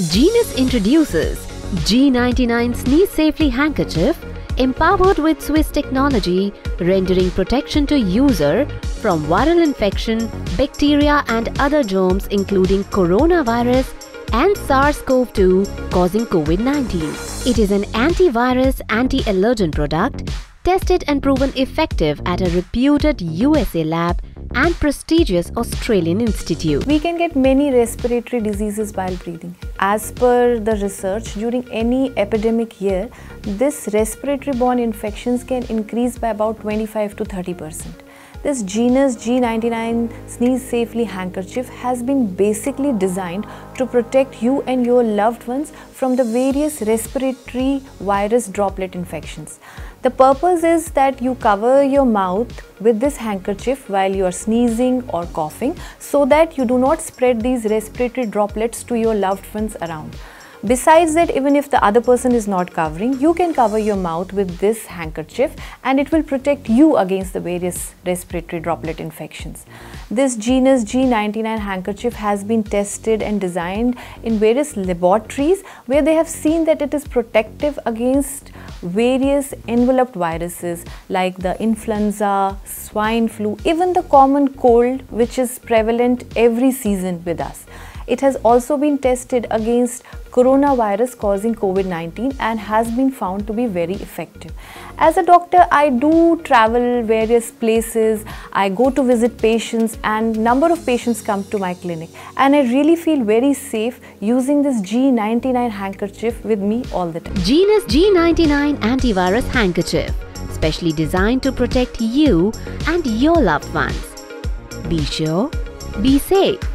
Genus introduces G99 Sneeze Safely Handkerchief, empowered with Swiss technology, rendering protection to user from viral infection, bacteria and other germs including coronavirus and SARS-CoV-2 causing COVID-19. It is an antivirus, anti-allergen product tested and proven effective at a reputed USA lab and prestigious Australian institute. We can get many respiratory diseases while breathing. As per the research, during any epidemic year, this respiratory-borne infections can increase by about 25 to 30%. This genus G99 Sneeze Safely Handkerchief has been basically designed to protect you and your loved ones from the various respiratory virus droplet infections. The purpose is that you cover your mouth with this handkerchief while you are sneezing or coughing so that you do not spread these respiratory droplets to your loved ones around. Besides that, even if the other person is not covering, you can cover your mouth with this handkerchief and it will protect you against the various respiratory droplet infections. This genus G99 handkerchief has been tested and designed in various laboratories where they have seen that it is protective against various enveloped viruses like the influenza, swine flu, even the common cold which is prevalent every season with us. It has also been tested against coronavirus causing COVID-19 and has been found to be very effective. As a doctor, I do travel various places, I go to visit patients and number of patients come to my clinic and I really feel very safe using this G99 handkerchief with me all the time. Genus G99 Antivirus Handkerchief, specially designed to protect you and your loved ones. Be sure, be safe.